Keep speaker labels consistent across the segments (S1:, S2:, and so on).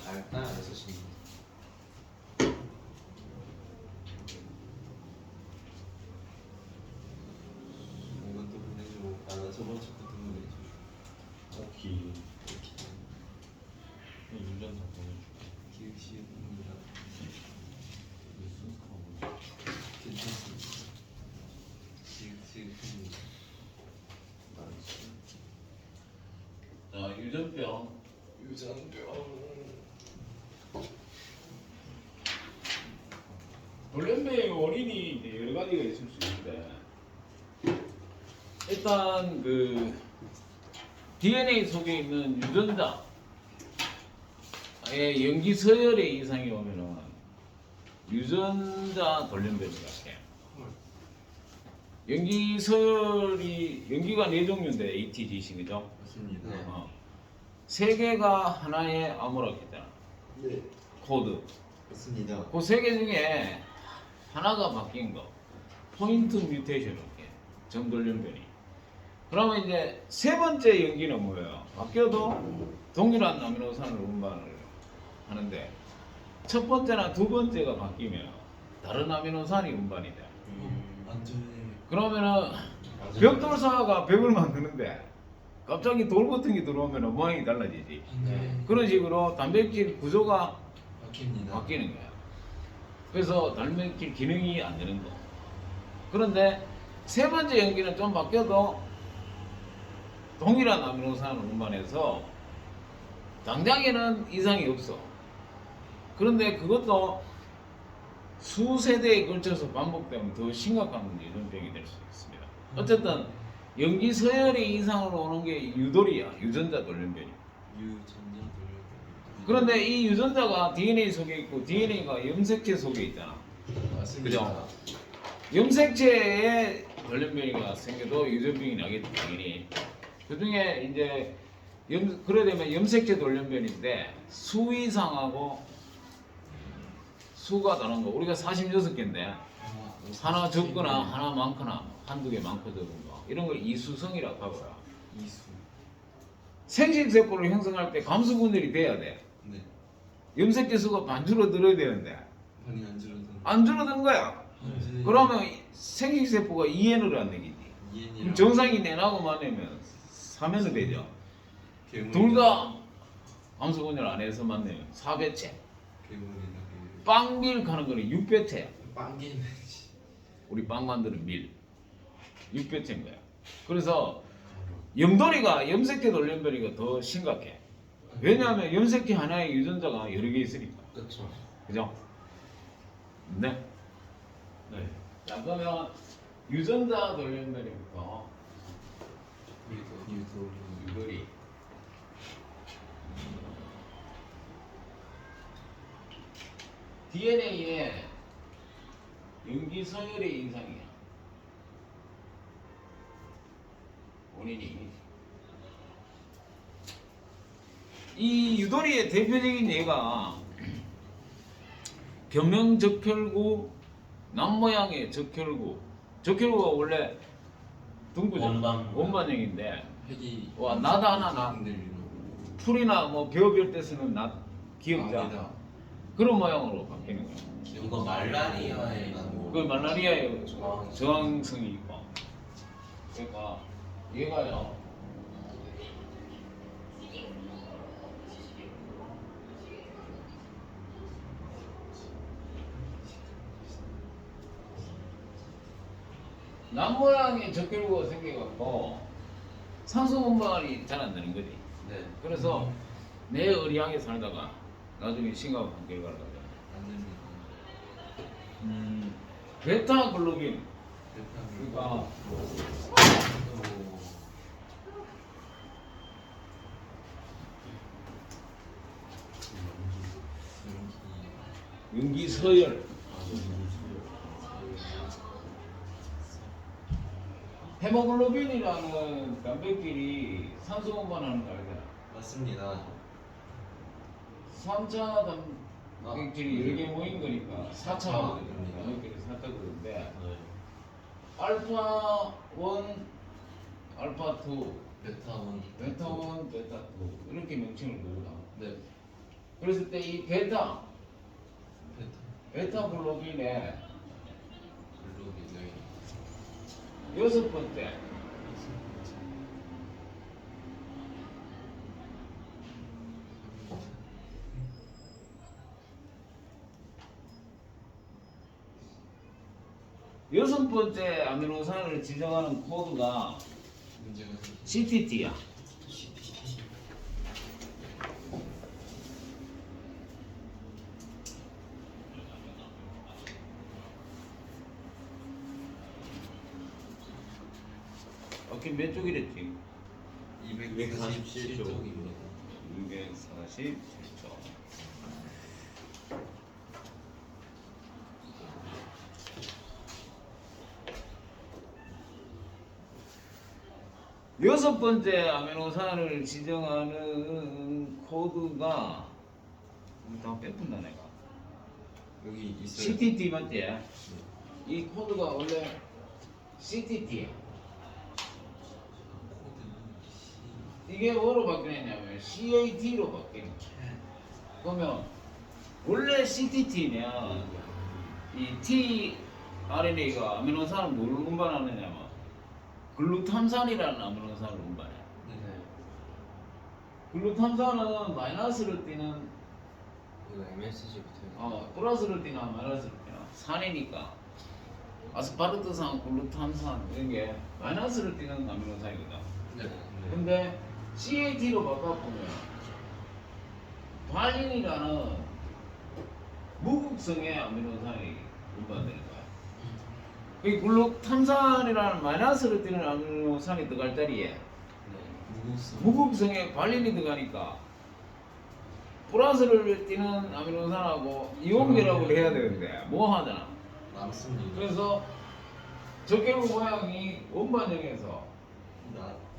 S1: 밝다 6시. 이것도 보내줘. 나 저번 주부터 보내줘.
S2: 오케이. 운전사 보내줄게.
S1: 기획시입니다.
S2: 순서가
S1: 괜찮습니다. 기획시입니다.
S2: 자, 유전병.
S1: 유전병.
S2: 돌연변의 원인이 이제 여러 가지가 있을 수 있는데, 일단 그 DNA 속에 있는 유전자의 염기 서열의 이상이 오면은 유전자 돌연변이가 돼. 염기 서열이 염기가 4종류인데 ATGC 그죠?
S1: 맞습니다.
S2: 세 개가 하나의 아모락이잖아.
S1: 네.
S2: 코드.
S1: 맞습니다.
S2: 그 세 개 중에 하나가 바뀐 거. 포인트 뮤테이션 이렇게 점돌연변이. 그러면 이제 세 번째 연기는 뭐예요? 바뀌어도 동일한 아미노산을 운반을 하는데 첫 번째나 두 번째가 바뀌면 다른 아미노산이 운반이 돼.
S1: 안전해.
S2: 그러면은 벽돌사가 벽을 만드는데 갑자기 돌 같은 게 들어오면 모양이 달라지지.
S1: 네.
S2: 그런 식으로 단백질 구조가
S1: 바뀝니다.
S2: 바뀌는 거야. 그래서 단백질 기능이 안 되는 거. 그런데 세 번째 연기는 좀 바뀌어도 동일한 아미노산을 운반해서 당장에는 이상이 없어. 그런데 그것도 수세대에 걸쳐서 반복되면 더 심각한 유전병이 될 수 있습니다. 어쨌든 염기 서열의 이상으로 오는 게 유돌이야. 유전자 돌연변이.
S1: 유전자 돌연변.
S2: 그런데 이 유전자가 DNA 속에 있고 DNA가 염색체 속에 있잖아.
S1: 맞습니다.
S2: 그죠? 염색체에 돌연변이가 생겨도 유전병이 나겠지 당연히. 그 중에 이제 그래 되면 염색체 돌연변인데 수 이상하고 수가 다른 거 우리가 46개인데 하나 적거나 하나 많거나 한두 개 많고 적은 거 이런 걸 이수성이라고 하고요.
S1: 이수.
S2: 생식세포를 형성할 때 감수분열이 돼야 돼.
S1: 네.
S2: 염색체 수가 반 줄어들어야 되는데
S1: 많이 안 줄어든.
S2: 안 줄어든 거야.
S1: 네.
S2: 그러면 생식세포가 2N으로 안 되겠지. 그럼 정상이 내나고만 내면 3N이 되죠. 둘 다 감수분열 안 해서 만내면 4배체.
S1: 괴물이다.
S2: 빵밀 가는 거는 6배체야.
S1: 빵개매지.
S2: 우리 빵 만드는 밀 6배체인 거야. 그래서 염돌이가 염색체 돌연변이가 더 심각해. 왜냐하면 염색체 하나의 유전자가 여러 개 있으니까.
S1: 그렇죠.
S2: 그죠? 네.
S1: 네.
S2: 자 그러면 유전자 돌연변이부터 유돌이 DNA에 염기 서열의 인상이야. 원인이. 이 유돌이의 대표적인 예가 겸명적혈구, 남모양의 적혈구. 적혈구가 원래 둥그죠. 원반형인데
S1: 핵이.
S2: 와 나다 하나 나 풀이나 뭐 배워별 때 쓰는 낫 기억자 그런 모양으로 바뀌는 거야.
S3: 이거 말라리아에
S2: 그 말라리아의 저항성이 있고 그러니까 얘가요 남모양의 적혈구가 생겨갖고 산소 분발이 잘 안 되는 거지.
S1: 네.
S2: 그래서 내 의리하게 살다가 나중에 심각한 결과를 가져.
S1: 안 됩니다.
S2: 베타 글로빈
S1: 베타
S2: 그러니까 윤기 서열 헤모글로빈이라는 단백질이 산소 공반하는 거 알잖아.
S1: 맞습니다.
S2: 3차 단백질이 여러 개 모인 거니까 4차
S1: 됩니다.
S2: 단백질이 4차 그런데 알파 1, 알파 2
S3: 베타원.
S2: 베타 1, 베타 2 이렇게 명칭을 부르다.
S3: 네.
S2: 그랬을 때 이 베타
S3: 베타.
S2: 베타 글로빈의
S3: 블록이 네.
S2: 여섯 번째 여섯 번째 아미노산을 지정하는 코드가
S3: 문제가
S2: CTT야. 어깨 몇 쪽이랬지?
S3: 247쪽입니다.
S2: 647쪽. 여섯 번째 아미노산을 지정하는 코드가 다 빼푼다 내가.
S3: 여기 있어요.
S2: CTT 맞지? 이 코드가 원래 CTT야. 이게 뭐로 바뀌었냐면 CAT로 바뀐 거야. 그러면 원래 CTT면 이 tRNA가 아미노산을 뭘 운반하느냐면 글루탐산이라는 아미노산을 운반해.
S3: 네.
S2: 글루탐산은 마이너스를 띠는
S3: 이거 MSG부터.
S2: 플러스를 띠나 마이너스를 띠나 산이니까 아스파르트산, 글루탐산 이런 게 마이너스를 띠는 아미노산이거든.
S3: 네.
S2: 근데 CAT로 바꿔보면 발린이라는 무극성의 아미노산이 운반되는 거야. 이 글루탐산이라는 마이너스를 띠는 아미노산이 들어갈 자리에
S3: 네. 무극성.
S2: 무극성의 발린이 들어가니까 플러스를 띠는 아미노산하고 이온결합을 해야 되는데 뭐 하잖아.
S3: 남습니다.
S2: 그래서 적혈구 모양이 원반형에서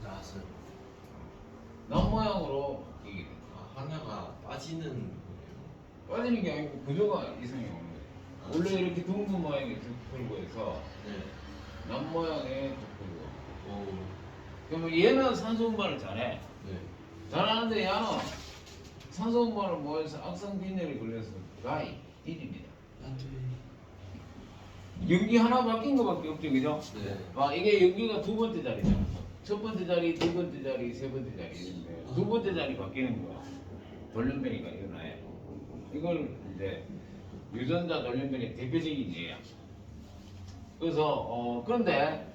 S3: 나왔어요.
S2: 남 모양으로 바뀌게 돼.
S3: 아, 하나가 빠지는 거예요.
S2: 빠지는 게 아니고 구조가 이상이 오는 거예요. 원래 이렇게 둥근 모양의 적혈구에서
S3: 네.
S2: 남 모양의 적혈구.
S3: 오.
S2: 그러면 얘는 산소 운반을 잘해.
S3: 네.
S2: 잘하는데 얘는 산소 운반을 뭐해서 악성 빈혈이 걸려서 가이 딜입니다. 연기 하나 바뀐 거밖에 없죠, 그죠?
S3: 네.
S2: 이게 연기가 두 번째 자리잖아. 첫 번째 자리, 두 번째 자리, 세 번째 자리 있는데 두 번째 자리 바뀌는 거야. 돌연변이가 일어나요. 이걸 이제 유전자 돌연변의 대표적인 예야. 그래서 그런데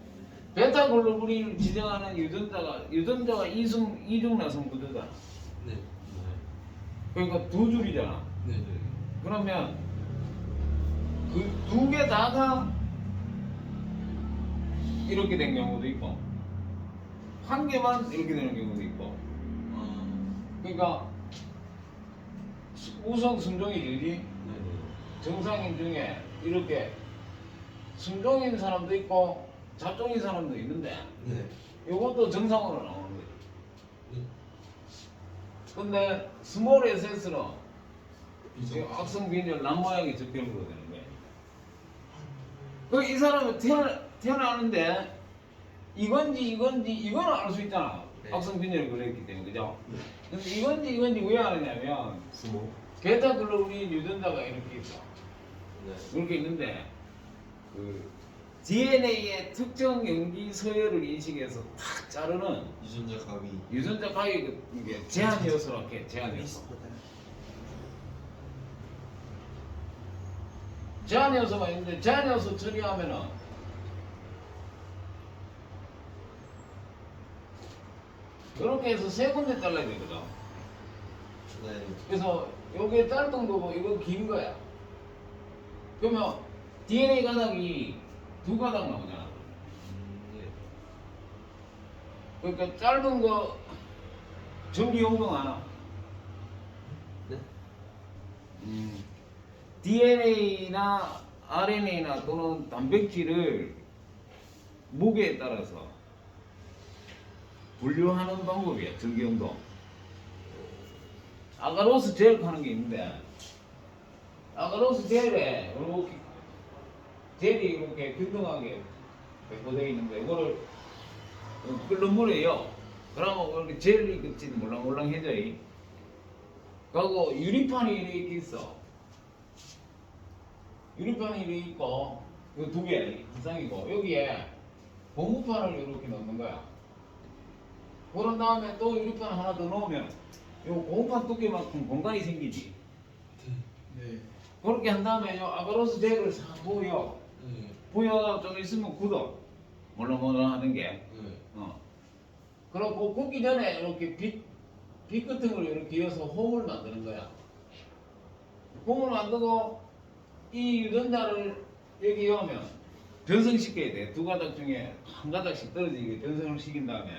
S2: 베타 글로불린을 지정하는 유전자가 이중 나선 구조잖아.
S3: 네.
S2: 그러니까 두 줄이잖아.
S3: 네.
S2: 그러면 그 두 개 다가 이렇게 된 경우도 있고 한 개만 이렇게 되는 경우도 있고. 그러니까 우성 순종이 되지.
S3: 네.
S2: 정상인 중에 이렇게 순종인 사람도 있고 잡종인 사람도 있는데
S3: 네.
S2: 이것도 정상으로 나오는 거예요.
S3: 네.
S2: 근데 스몰 SS는 악성 빈혈 남 모양이 적혈구로 되는 거예요. 이 사람은 태어나는데 이건지 이거는 알 수 있잖아.
S3: 네.
S2: 악성 빈혈이 걸렸기 때문에, 그죠? 근데 이건지 왜 하느냐면
S3: 스모.
S2: 베타 글로불린 유전자가 이렇게 있어.
S3: 네.
S2: 이렇게 있는데 그 DNA의 특정 염기 서열을 인식해서 탁 자르는
S1: 유전자 가위.
S2: 유전자 가위 이게 제한 요소라고 해. 제한 요소. 제한 요소가 있는데 제한 요소 처리하면은 이렇게 해서 세 군데 잘라야 되거든.
S1: 네.
S2: 그래서 요게 짧은 거고 이거 긴 거야. 그러면 DNA 가닥이 두 가닥 나오잖아.
S3: 네.
S2: 그러니까 짧은 거 전기 용동 하나.
S3: 네.
S2: DNA나 RNA나 또는 단백질을 무게에 따라서 분류하는 방법이야. 전기 용동. 아가로스 젤 하는 게 있는데 아가로스 젤에 이렇게 젤이 이렇게 균등하게 배포되어 있는데 이거를 끓는 물에요 그러면 우리 젤리 끝이 몰랑몰랑해져. 그리고 유리판이 이렇게 있어. 유리판이 이렇게 있고 이거 두 개 이상이고 여기에 고무판을 이렇게 넣는 거야. 그런 다음에 또 유리판 하나 더 넣으면 요 고무판 두께만큼 공간이 생기지.
S1: 네.
S2: 그렇게 한 다음에 요 아가로스 젤을 싹 부어요.
S3: 네.
S2: 부여 좀 있으면 굳어. 몰랑몰랑하는 게.
S3: 네.
S2: 그리고 굽기 전에 이렇게 빛 같은 걸 이렇게 이어서 홈을 만드는 거야. 홈을 만들고 이 유전자를 여기 오면 변성시켜야 돼. 두 가닥 중에 한 가닥씩 떨어지게 변성을 시킨 다음에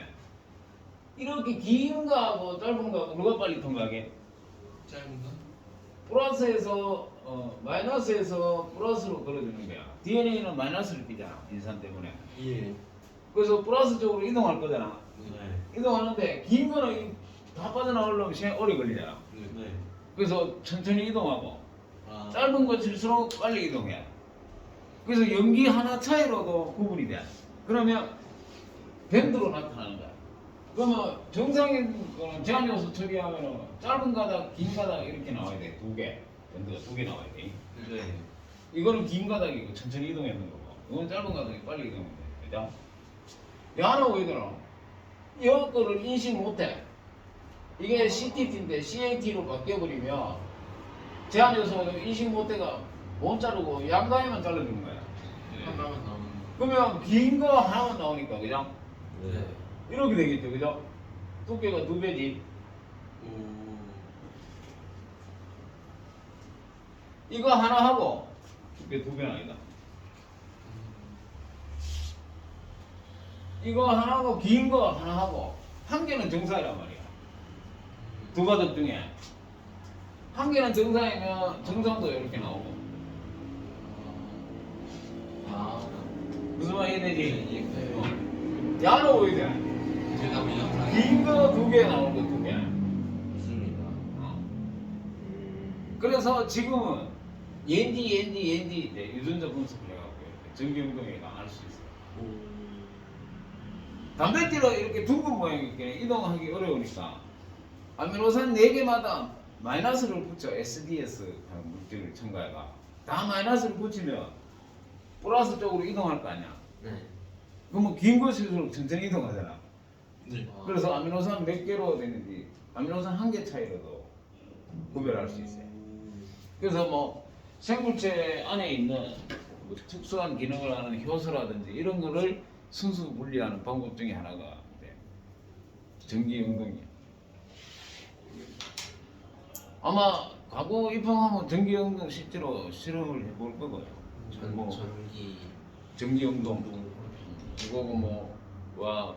S2: 이렇게 긴 거하고 짧은 거하고 누가 빨리 통과하게?
S3: 짧은 거?
S2: 플러스에서 마이너스에서 플러스로 걸어주는 거야. DNA는 마이너스를 띠잖아. 인산 때문에.
S3: 예.
S2: 그래서 플러스 쪽으로 이동할 거잖아.
S3: 네.
S2: 이동하는데 긴 거는 다 빠져나오려면 시간이 오래 걸리잖아.
S3: 네.
S2: 그래서 천천히 이동하고
S3: 아.
S2: 짧은 것일수록 빨리 이동해. 그래서 연기 하나 차이로도 구분이 돼. 그러면 밴드로 나타나는 거야. 그러면 정상인 거는 제한 요소 처리하면은 짧은 가닥, 긴 가닥 이렇게 나와야 돼. 두 개. 밴드가 두 개 나와야 돼.
S3: 네.
S2: 이거는 긴 가닥이고 천천히 이동하는 거고. 이건 짧은 가닥이 빨리 이동하면 돼. 그죠? 야는 오이더라. 이 거를 인식 못해. 이게 CTT인데 CAT로 바뀌어버리면 제한 요소는 인식 못해가 못 자르고 양가에만 잘라주는 거야.
S3: 하나만 나오는.
S2: 그러면 긴 거 하나만 나오니까 그죠?
S3: 네.
S2: 이렇게 되겠죠, 그죠? 두께가 2배지.
S3: 오.
S2: 이거 하나 하고 두께 2배는 아니다. 이거 하나 하고 긴 거 하나 하고 한 개는 정사이란 말이야. 두 가닥 중에 한 개는 정사이면 정상도 이렇게 나오고.
S3: 아.
S2: 무슨 말 이해되지?
S3: 네.
S2: 야는 오해돼.
S3: 제가 그냥
S2: 긴 거 2개 나오는 거 2개.
S3: 맞습니다.
S2: 그래서 지금은 옌디 이제 유전자 분석을 해갖고 이렇게 전기운동에 나갈 수 있어. 단백질은 이렇게 둥근 모양이 있기 이동하기 어려우니까 아미노산 4개마다 마이너스를 붙여 SDS 하는 물질을 첨가해가 다 마이너스를 붙이면 플러스 쪽으로 이동할 거 아니야.
S3: 네.
S2: 그러면 긴 것일수록 천천히 이동하잖아.
S1: 네.
S2: 그래서 아미노산 몇 개로 되는지 아미노산 1개 차이로도 구별할 수 있어요. 그래서 뭐 생물체 안에 있는 뭐 특수한 기능을 하는 효소라든지 이런 거를 순수 분리하는 방법 중에 하나가 전기 연동이에요. 아마 과거 입항하면 전기 연동 실제로 실험을 해볼 거고요. 뭐 전기 연동 이거고 뭐와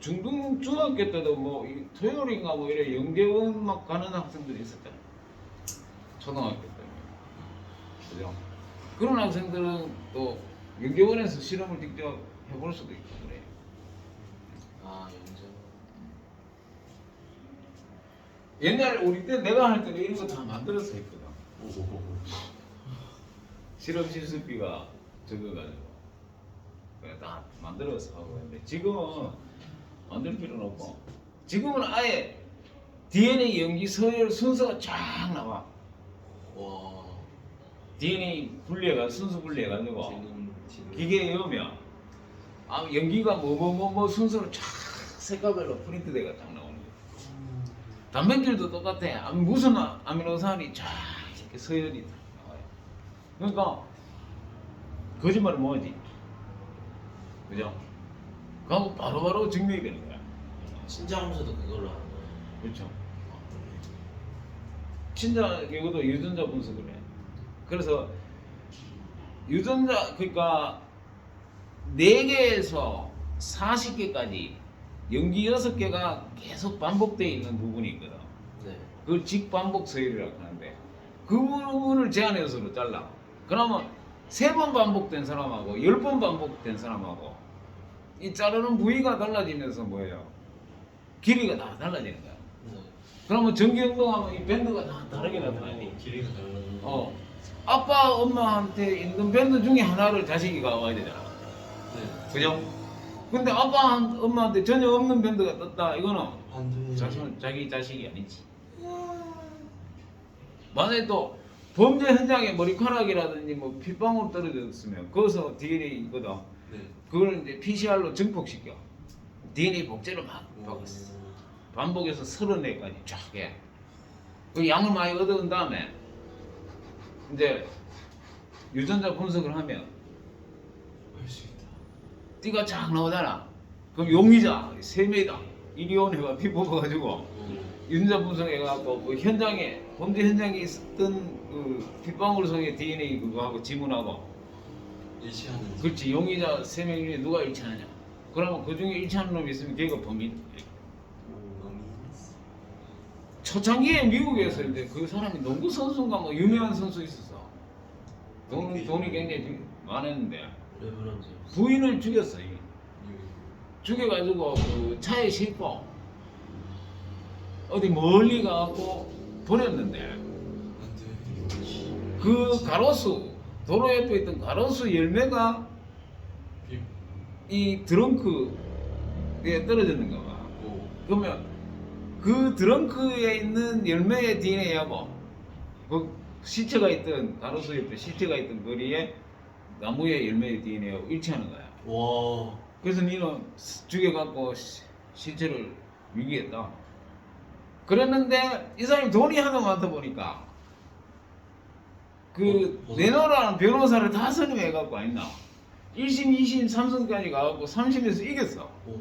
S2: 중학교 때도 뭐 토요일인가 뭐 이래 연계원 막 가는 학생들이 있었잖아요. 초등학교 때. 그죠? 그런 학생들은 또 연계원에서 실험을 직접 해볼 수도 있고 그래요.
S3: 아, 연장.
S2: 옛날에 우리 때 내가 할 때는 이런 거 다 만들어서 했거든. 실험 실습비가 적어가지고 그냥 다 만들어서 하고 했는데 지금은 만들 필요는 없고 지금은 아예 DNA 연기 서열 순서가 쫙 나와.
S3: 와.
S2: DNA 분리해가 순수 분리해가지고
S3: 지금
S2: 기계에 넣으면 연기가 뭐 순서로 쫙 색깔별로 프린트돼가 딱 나오는 거야. 단백질도 똑같아. 무슨 아미노산이 쫙 이렇게 서열이 딱 나와요. 그러니까 거짓말은 뭐지? 그죠? 그거 바로바로 증명이 되는 거야.
S3: 신장검사도 그걸로 하는 거예요.
S2: 그렇죠. 친자 이것도 유전자 분석을 해. 그래서 유전자 그러니까 4개에서 40개까지 연기 6개가 계속 반복되어 있는 부분이 있거든.
S3: 네.
S2: 그걸 직반복 서열이라고 하는데 그 부분을 제한 요소로 잘라. 그러면 3번 반복된 사람하고 10번 반복된 사람하고 이 자르는 부위가 달라지면서 뭐예요? 길이가 다 달라지는 거야.
S3: 네.
S2: 그러면 전기 운동하면 이 밴드가 다 다르게 나타나니.
S3: 길이가 다른.
S2: 아빠 엄마한테 있는 밴드 중에 하나를 자식이가 와야 되잖아.
S3: 네.
S2: 그죠? 근데 아빠 엄마한테 전혀 없는 밴드가 떴다. 이거는
S1: 안 돼.
S2: 자기 자식이 아니지. 만약에 또 범죄 현장에 머리카락이라든지 뭐 핏방울 떨어졌으면 거기서 DNA 있거든.
S1: 네.
S2: 그걸 이제 PCR로 증폭시켜. DNA 복제를 막 박았어. 반복해서 30회까지 쫙 해. 그 양을 많이 얻은 다음에 이제 유전자 분석을 하면
S1: 할 수 있다.
S2: 띠가 쫙 나오잖아. 그럼 용의자 3명이다. 이리온 해가 피 뽑아가지고 유전자 분석해갖고 그 현장에 범죄 현장에 있었던 그 핏방울 속의 DNA 그거하고 지문하고
S1: 일치하는.
S2: 그렇지 용의자 3명 중에 누가 일치하느냐. 그러면 그 중에 일치하는 놈이 있으면 걔가 범인.
S1: 너무.
S2: 초창기에 미국에서 이제 그 사람이 농구 선수인가 뭐 유명한 선수 있었어. 돈이 굉장히 많았는데
S3: 레브론 제임스.
S2: 부인을 죽였어. 죽여가지고 그 차에 싣고 어디 멀리 가고 버렸는데
S1: 안 돼.
S2: 그 가로수 도로 옆에 있던 가로수 열매가 이 트렁크에 떨어졌는가 봐. 그러면 그 트렁크에 있는 열매의 DNA하고 그 시체가 있던 가로수 옆에 시체가 있던 거리에 나무의 열매의 DNA하고 일치하는 거야.
S3: 와.
S2: 그래서 니는 죽여갖고 시체를 유기했다. 그랬는데 이 사람이 돈이 하도 많다 보니까 그 내노라는 변호사를 다 선임해갖고 아니나 1심, 2심, 3審까지 가갖고 3심에서 이겼어.
S3: 오.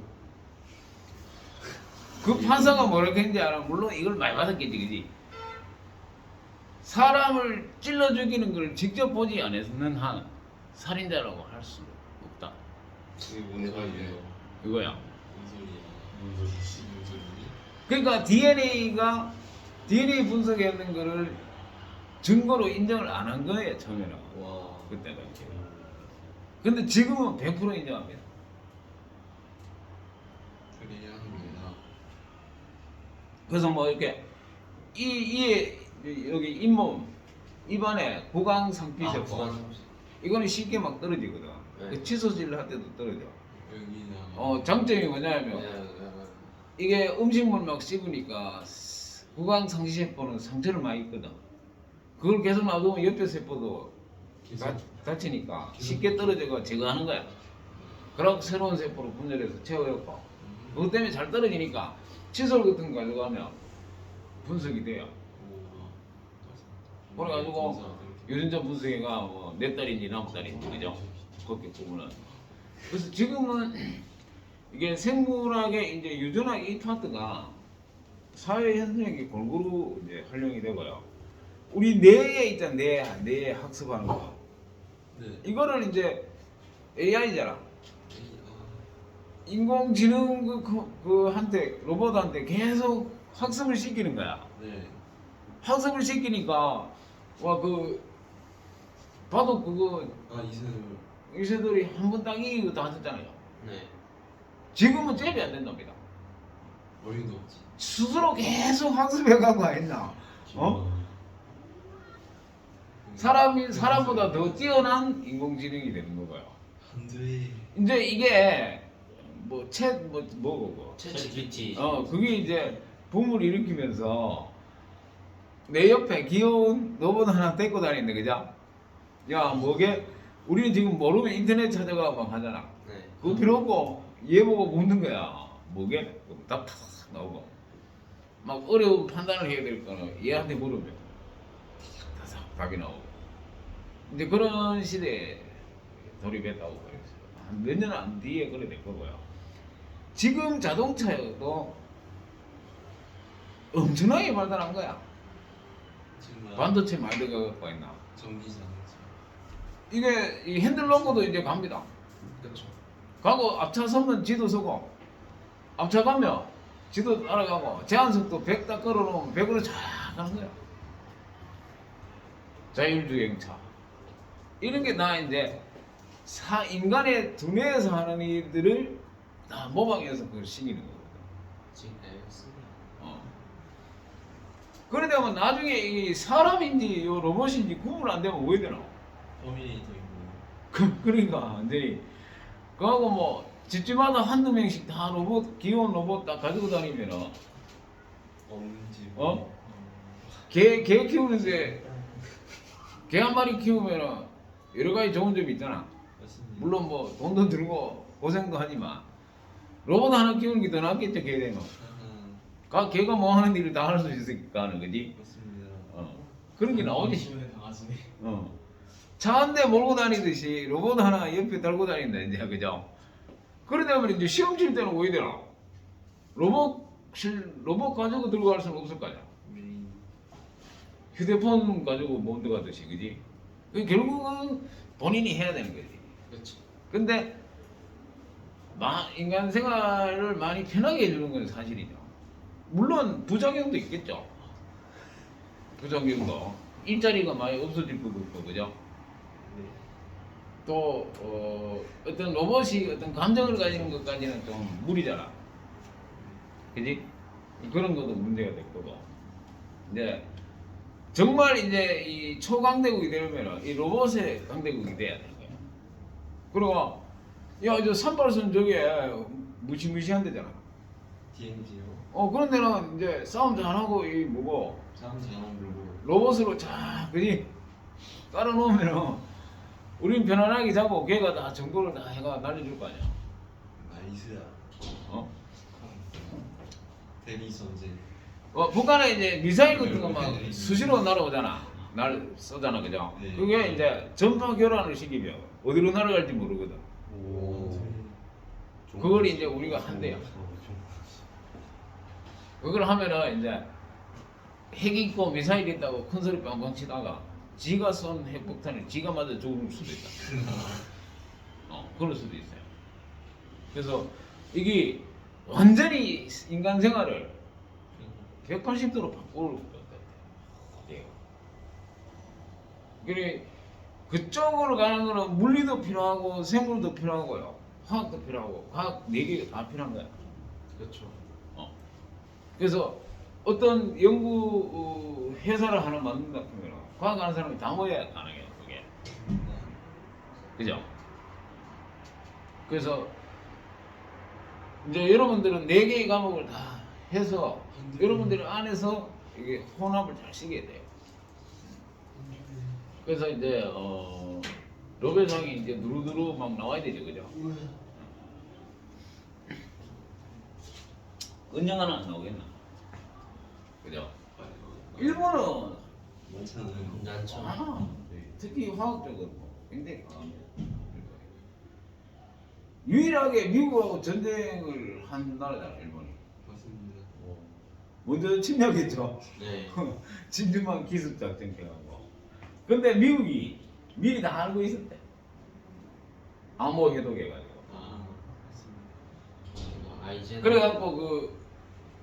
S2: 그 판사가 뭐라고 했는지 알아? 물론 이걸 많이 받았겠지, 그지? 사람을 찔러 죽이는 걸 직접 보지 않았는 한 살인자라고 할 수 없다.
S1: 그게 뭔 소리예요?
S2: 그거야.
S1: 뭔 소리야? 뭔 소리지? 뭔 소리지?
S2: 그러니까 DNA 분석했는 거를 증거로 인정을 안 한 거예요, 처음에는.
S3: 와.
S2: 그때가 이제. 근데 지금은 100% 인정합니다.
S1: 그래야 합니다.
S2: 그래서 뭐 이렇게 여기 잇몸 입안에 구강 상피세포
S3: 부관상피.
S2: 이거는 쉽게 막 떨어지거든.
S3: 네.
S2: 그 치소질 할 때도 떨어져.
S1: 여기나.
S2: 장점이 뭐냐면
S3: 네.
S2: 이게 음식물 막 씹으니까 구강 상피세포는 상처를 많이 입거든. 그걸 계속 놔두면 옆에 세포도 다치니까 쉽게 떨어져가 제거하는 거야. 그러고 새로운 세포로 분열해서 채워갖고 그것 때문에 잘 떨어지니까 칫솔 같은 거 가져가면 분석이 돼요. 그래가지고 유전자 분석회가 뭐 몇 달인지 남은 달인지 그죠? 그렇게 보면은 그래서 지금은 이게 생물학의 이제 유전학 이 파트가 사회 현상에 골고루 이제 활용이 되고요. 우리 뇌에 있잖아, 뇌 학습하는 거.
S1: 네.
S2: 이거를 이제 AI잖아. 인공지능 한테 로봇한테 계속 학습을 시키는 거야.
S1: 네.
S2: 학습을 시키니까 와 봐도 그거
S1: 이세돌.
S2: 이세돌이 한 번 딱 이기고 다 하셨잖아요.
S3: 네.
S2: 지금은 잽이 안 된답니다.
S1: 어림도 없지.
S2: 스스로 계속 학습해가고 했나? 사람보다 더 뛰어난 인공지능이 되는 거고요.
S1: 안 돼.
S2: 이제 이게 뭐고
S3: 챗GPT.
S2: 그게 이제 붐을 일으키면서 내 옆에 귀여운 로봇 하나 데리고 다니는데 그죠? 야 뭐게 우리는 지금 모르면 인터넷 찾아가고 막 하잖아.
S3: 네.
S2: 그거 필요 없고 얘 보고 묻는 거야. 뭐게? 답 나오고 막 어려운 판단을 해야 될 거는 얘한테 물으면 다 답이 나오고 이제 그런 시대에 돌입했다고 그랬어요. 한 몇 년 안 뒤에 그래 될 거고요. 지금 자동차도 엄청나게 발달한 거야.
S1: 정말.
S2: 반도체 많이 들어가고 있나.
S1: 전기자동차.
S2: 이게 이 핸들 놓고도 이제 갑니다.
S3: 그렇죠.
S2: 가고 앞차 서면 지도 서고 앞차 가면 지도 따라가고 제한속도 100 딱 걸어놓으면 100으로 쫙 가는 거야. 자율주행차 이런 게 다 이제 인간의 두뇌에서 하는 일들을 다 모방해서 그걸 시키는 거거든.
S3: 지금 알겠습니다.
S2: 그러다 나중에 이 사람인지 요 로봇인지 구분 안 되면 왜 되나?
S1: 터미네이터 있고.
S2: 그러니까 완전히 그하고 뭐 집집마다 한두 명씩 다 로봇, 귀여운 로봇 다 가지고 다니면은
S1: 없는지.
S2: 어? 개 키우는데 개 한 마리 키우면은 여러 가지 좋은 점이 있잖아.
S1: 맞습니다.
S2: 물론 뭐 돈도 들고 고생도 하지만 로봇 하나 키우는 게 더 낫겠죠, 개대는. 개가 뭐 하는 일을 다 할 수 있으니까 하는 거지.
S1: 맞습니다.
S2: 그런 게 나오지.
S3: 심해 강아지네.
S2: 차 한 대 몰고 다니듯이 로봇 하나 옆에 달고 다닌다 이제 그죠? 그러다 보면 이제 시험 칠 때는 왜 되나? 로봇 가지고 들고 갈 수는 없을 거 아니야.
S1: 음,
S2: 휴대폰 가지고 못 들어가듯이 그지? 그 결국은 본인이 해야 되는 거지.
S3: 그렇죠.
S2: 근데 인간 생활을 많이 편하게 해주는 건 사실이죠. 물론 부작용도 있겠죠. 부작용도 일자리가 많이 없어질 것도 있고 그죠?
S1: 네.
S2: 또 어떤 로봇이 어떤 감정을 가지는 것까지는 좀 무리잖아. 그지? 그런 것도 문제가 될 거고. 이제 정말 이제 이 초강대국이 되려면 이 로봇의 강대국이 돼야 되는 거야. 그리고 야, 저 산발선 저게 무시무시한 데잖아.
S1: DMZ요.
S2: 그런 데는 이제 싸움 잘하고 이 뭐고
S1: 사람 잘안 부르고.
S2: 로봇으로 쫙 그지? 깔아놓으면은 우린 편안하게 자고 걔가 다 정보를 다 해가 날려줄 거 아니야.
S1: 나이스야.
S2: 어?
S1: 대리 선제.
S2: 북한에 이제 미사일 같은 거 막 수시로 날아오잖아. 날 쏘잖아, 그죠?
S1: 네.
S2: 그게 이제 전파 교란을 시키면 어디로 날아갈지 모르거든.
S1: 오.
S2: 그걸 이제 우리가 한대요. 그걸 하면은 이제 핵 있고 미사일 있다고 큰 소리 빵빵 치다가 지가 쏜 핵폭탄을 지가 맞아 죽을 수도 있다. 그럴 수도 있어요. 그래서 이게 완전히 인간 생활을 180도로 바꿀 것 같아요. 그래 그쪽으로 가는 거는 물리도 필요하고 생물도 필요하고요, 화학도 필요하고 과학 4개가 다 필요한 거야.
S3: 그렇죠.
S2: 그래서 어떤 연구 회사를 하나 만든다 하면 과학하는 사람이 다 모여야 가능해요. 그게 그죠? 그래서 이제 여러분들은 4개의 과목을 다 해서 여러분들이 안에서 이게 혼합을 잘 시게 돼요. 그래서 이제 노벨상이 이제 두루두루 막 나와야 되죠, 그죠? 은영 하나 안 나오겠나? 그죠? 일본은
S1: 많잖아요.
S3: 난처.
S2: 특히 화학적으로 굉장히 강합니다. 유일하게 미국하고 전쟁을 한 나라잖아, 일본이.
S1: 맞습니다.
S2: 먼저 침략했죠.
S3: 네.
S2: 진주만 기습작전 해가지고. 근데 미국이 미리 다 알고 있었대. 암호 해독해가지고.
S1: 맞습니다.
S3: 아이젠.
S2: 그래갖고 그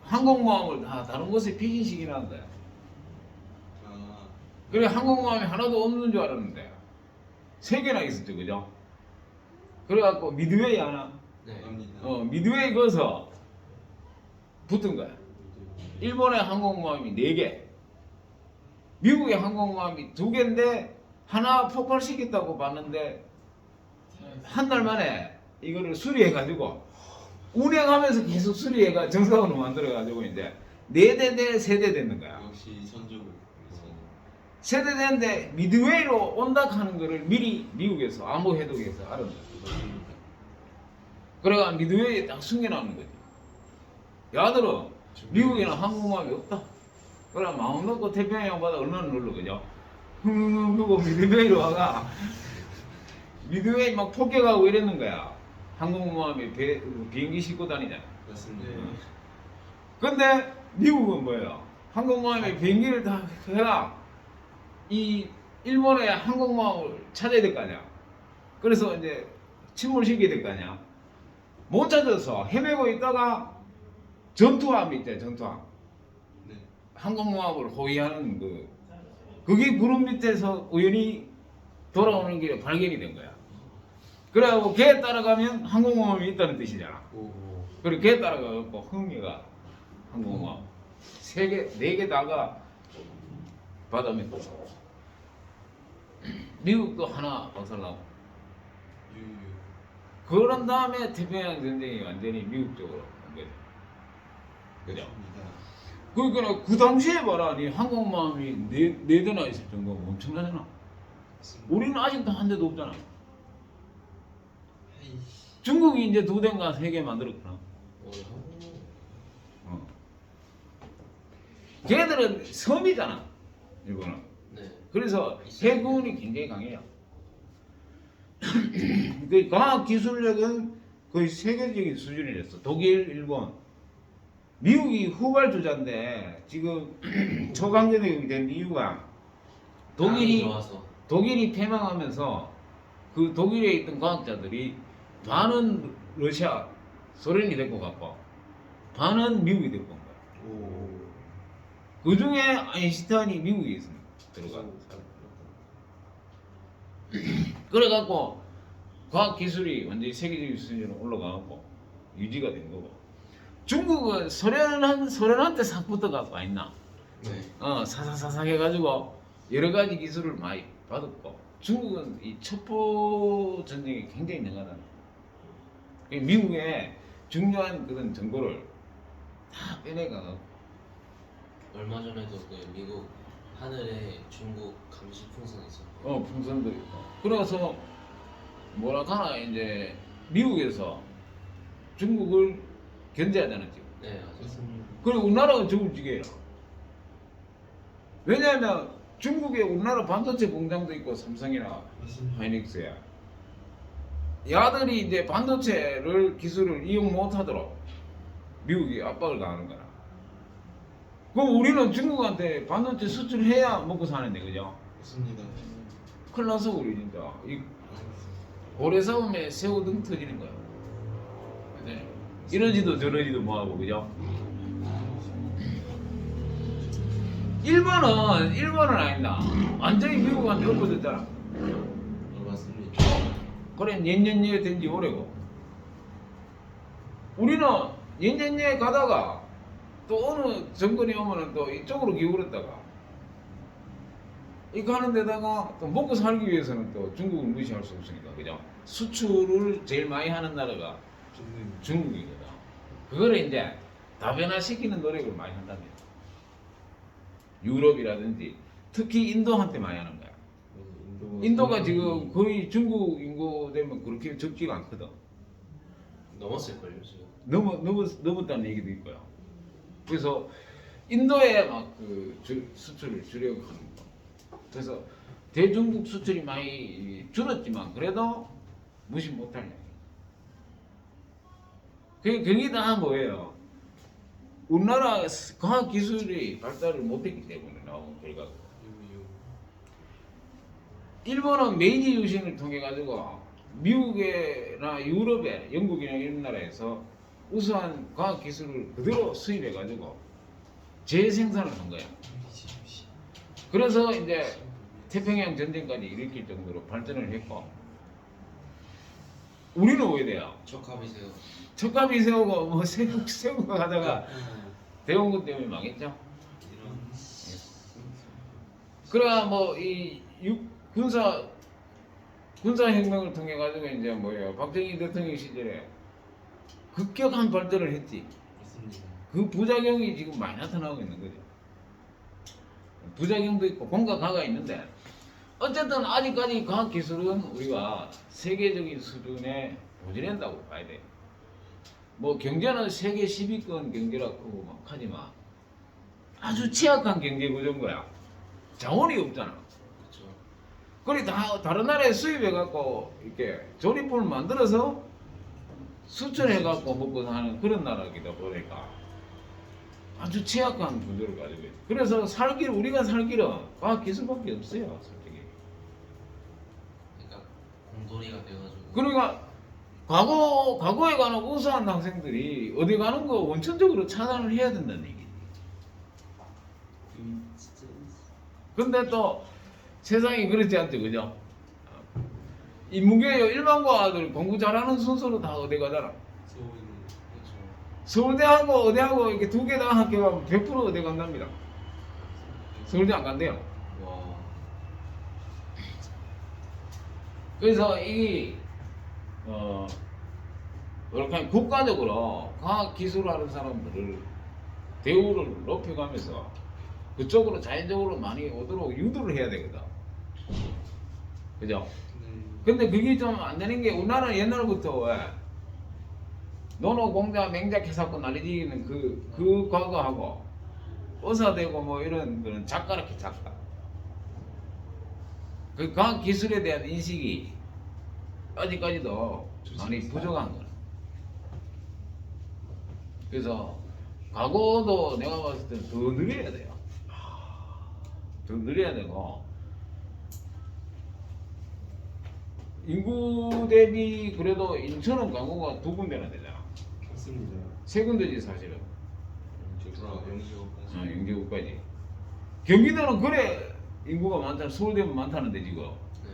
S2: 항공모함을 다 다른 곳에 피신시키는 거야. 그래 항공모함이 하나도 없는 줄 알았는데 3개나 있었죠, 그죠? 그래갖고 미드웨이 하나,
S3: 네.
S1: 합니다.
S2: 미드웨이 거서 붙은 거야. 일본의 항공모함이 4개, 미국의 항공모함이 2개인데 하나 폭발시켰다고 봤는데 한 달 만에 이거를 수리해가지고 운행하면서 계속 수리해가 정상으로 만들어가지고 이제 4대 3대 되는 거야.
S1: 역시 선조국.
S2: 세대 되는데 미드웨이로 온다 하는 거를 미리 미국에서 암호 해독에서 알았는 거야. 그래가 미드웨이에 딱 숨겨놓는 거지. 야들은 미국에는 항공모함이 없다. 그래 마음 놓고 태평양 바다 얼마나 놀러 그죠? 그거 미드웨이로 와가 미드웨이 막 폭격하고 이랬는 거야. 항공모함이 비행기 싣고 다니잖아.
S1: 맞습니다.
S2: 근데 미국은 뭐예요? 항공모함에 비행기를 다 해가 이 일본의 항공모함을 찾아야 될 거 아니야. 그래서 이제 침몰시켜야 될 거 아니야. 못 찾아서 헤매고 있다가 전투함이 있잖아요. 전투함.
S1: 네.
S2: 항공모함을 호위하는 그게 구름 밑에서 우연히 돌아오는 길에 발견이 된 거야. 그래갖고 걔에 따라가면 항공모함이 있다는 뜻이잖아.
S3: 오.
S2: 그리고 걔에 따라가고 흥미가 항공모함 3개, 4개 다가 바다에 또 미국도 하나 박살나고
S1: 유유.
S2: 그런 다음에 태평양 전쟁이 완전히 미국 쪽으로 온 거죠. 그죠?
S1: 맞습니다.
S2: 그러니까 그 당시에 봐라, 니 항공모함이 네 대나 있을 정도면 엄청나잖아. 우리는 아직도 한 대도 없잖아.
S1: 에이씨.
S2: 중국이 이제 2대인가 3개 만들었구나. 어. 걔들은 섬이잖아, 일본은.
S3: 네.
S2: 그래서 해군이 굉장히 강해요. 그 과학 기술력은 거의 세계적인 수준이 됐어. 독일, 일본, 미국이 후발주자인데 지금 초강대국이 된 이유가
S3: 독일이 좋아서.
S2: 독일이 패망하면서 그 독일에 있던 과학자들이 반은 러시아, 소련이 데리고 갔고 반은 미국이 데리고 온 거야.
S1: 오.
S2: 그 중에 아인슈타인이 미국에 있습니다. 들어가. 그래갖고 과학 기술이 완전히 세계적인 수준으로 올라가고 유지가 된 거고. 중국은 소련한테 싹 붙어갖고 와 있나?
S3: 네.
S2: 사사사삭 해가지고 여러 가지 기술을 많이 받았고. 중국은 이 첩보 전쟁이 굉장히 능하다. 미국의 중요한 그런 정보를 다 빼내가.
S3: 얼마 전에도 그 미국 하늘에 중국 감시 풍선 있었고.
S2: 풍선도 있고. 그래서 뭐라 하나 이제 미국에서 중국을 견제하잖아 지금.
S3: 네, 맞아요.
S1: 맞습니다.
S2: 그리고 우리나라가 저울지게요. 왜냐하면 중국에 우리나라 반도체 공장도 있고 삼성이나
S1: 맞습니다.
S2: 하이닉스야. 야들이 이제 반도체를 기술을 이용 못하도록 미국이 압박을 가하는 거라. 그럼 우리는 중국한테 반도체 수출해야 먹고 사는데 그죠?
S1: 맞습니다.
S2: 큰일 나서 우리 진짜 이 고래 싸움에 새우 등 터지는 거야. 네. 이러지도 저러지도 뭐하고 그죠? 일본은 아니다. 완전히 미국한테 엎어졌잖아.
S1: 맞습니다.
S2: 그래 년년예 된지 오래고. 우리는 년년예 가다가 또 어느 정권이 오면은 또 이쪽으로 기울었다가 이거 하는 데다가 또 먹고 살기 위해서는 또 중국을 무시할 수 없으니까 그죠? 수출을 제일 많이 하는 나라가 중국이거든. 그거를 이제 다변화시키는 노력을 많이 한답니다. 유럽이라든지 특히 인도한테 많이 하는 거야. 인도가 지금 거의 중국 인구 되면 그렇게 적지가 않거든.
S3: 넘었을걸요 지금.
S2: 넘었다는 얘기도 있고요. 그래서 인도에 막 그 수출을 줄여가는 거. 그래서 대중국 수출이 많이 줄었지만 그래도 무시 못할 얘기. 그게 다 뭐예요? 우리나라 과학 기술이 발달을 못했기 때문에 나온 결과고. 일본은 메이지 유신을 통해 가지고 미국이나 유럽에 영국이나 이런 나라에서 우수한 과학 기술을 그대로 수입해 가지고 재생산을 한 거야. 그래서 이제 태평양 전쟁까지 일으킬 정도로 발전을 했고, 우리는 왜 돼요?
S3: 척합이세요.
S2: 척값이 세우고 뭐 세우고 가다가 대원군 때문에 망했죠. 그래야 뭐 이 군사혁명을 통해 가지고 이제 뭐예요? 박정희 대통령 시절에 급격한 발전을 했지.
S1: 맞습니다.
S2: 그 부작용이 지금 많이 나타나고 있는 거죠. 부작용도 있고 공과 가가 있는데 어쨌든 아직까지 과학 기술은 우리가 세계적인 수준에 도전한다고 봐야 돼. 뭐 경제는 세계 10위권 경제라고 막 하지만 아주 취약한 경제 구조인 거야. 자원이 없잖아.
S3: 그렇죠.
S2: 그래 다른 나라에 수입해 갖고 이렇게 조립품을 만들어서 수출해 갖고 먹고 사는 그런 나라이다 보니까 아주 취약한 구조를 가지고 있어. 그래서 우리가 살 길은 과학 기술밖에 없어요, 솔직히.
S3: 그러니까 공돌이가 돼가지고.
S2: 그러니까 과거에 가는 우수한 학생들이 어디 가는 거 원천적으로 차단을 해야 된다는 얘기지. 근데 또 세상이 그렇지 않죠, 그죠? 인문계 일반고아들 공부 잘하는 순서로 다 어디 가잖아.
S3: 그렇죠.
S2: 서울대하고 어디하고 이렇게 두 개 다 학교 가면 100% 어디 간답니다. 서울대 안 간대요.
S3: 와.
S2: 그래서 그렇게 국가적으로 과학 기술하는 사람들을 대우를 높여가면서 그쪽으로 자연적으로 많이 오도록 유도를 해야 되거든. 그죠?
S1: 네.
S2: 근데 그게 좀 안 되는 게 우리나라는 옛날부터 왜 노노 공자 맹작 해갖고 난리지는 그 과거하고 의사되고 뭐 이런 거는 작가렇게 작가. 그 과학 기술에 대한 인식이 아직까지도 많이 부족한 거야. 그래서 과거도 내가 봤을 때는 더 늘려야 돼요. 더 늘려야 되고 인구 대비 그래도 인천은 광고가 2군데나 되잖아.
S1: 맞습니다.
S2: 3군데지 사실은.
S1: 영지고까지.
S2: 영지구까지. 경기도는 그래 인구가 많잖아. 서울대면 많다는데 지금
S3: 네.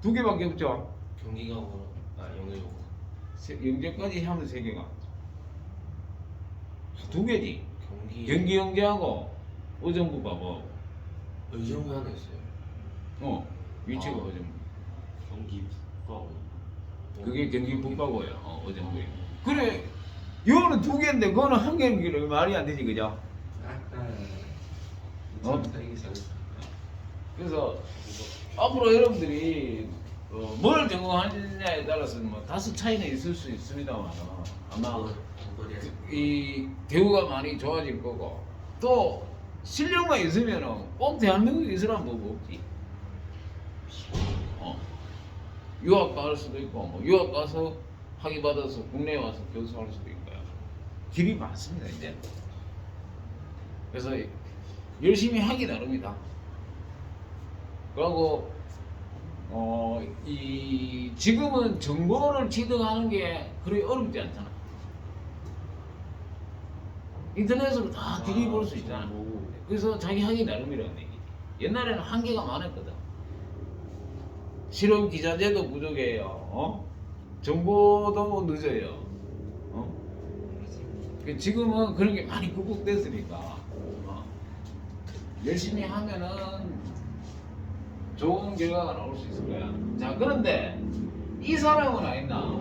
S2: 2개밖에 없죠.
S3: 경기가 영일고.
S2: 영재까지 하면 3개가 2개지.
S3: 경기
S2: 영재하고 의정부가
S3: 의정부 하나 있어요.
S2: 위치가
S3: 아.
S2: 의정부.
S1: 경기 북가고.
S2: 그게 경기 북가고요. 의정부에. 그래 이거는 2개인데 그거는 1개는 말이 안 되지 그죠?
S1: 이게 잘했어.
S2: 그래서 앞으로 여러분들이 뭘 전공하느냐에 따라서 뭐 다소 차이는 있을 수 있습니다만 아마 이 대우가 많이 좋아질 거고 또 실력만 있으면은 꼭 대한민국에 있으라는 법 없지. 유학 갈 수도 있고 뭐 유학 가서 학위 받아서 국내에 와서 교수할 수도 있고요. 길이 많습니다 이제. 그래서 열심히 하기 나름이다. 그리고 이 지금은 정보를 취득하는 게 그리 어렵지 않잖아. 인터넷으로 다 뒤집을 수 있잖아. 그래서 자기 하기 나름이라는 얘기지. 옛날에는 한계가 많았거든. 실험 기자재도 부족해요. 정보도 늦어요. 지금은 그런 게 많이 극복됐으니까 열심히 하면은 좋은 결과가 나올 수 있을 거야. 자, 그런데 이 사람은 아있나?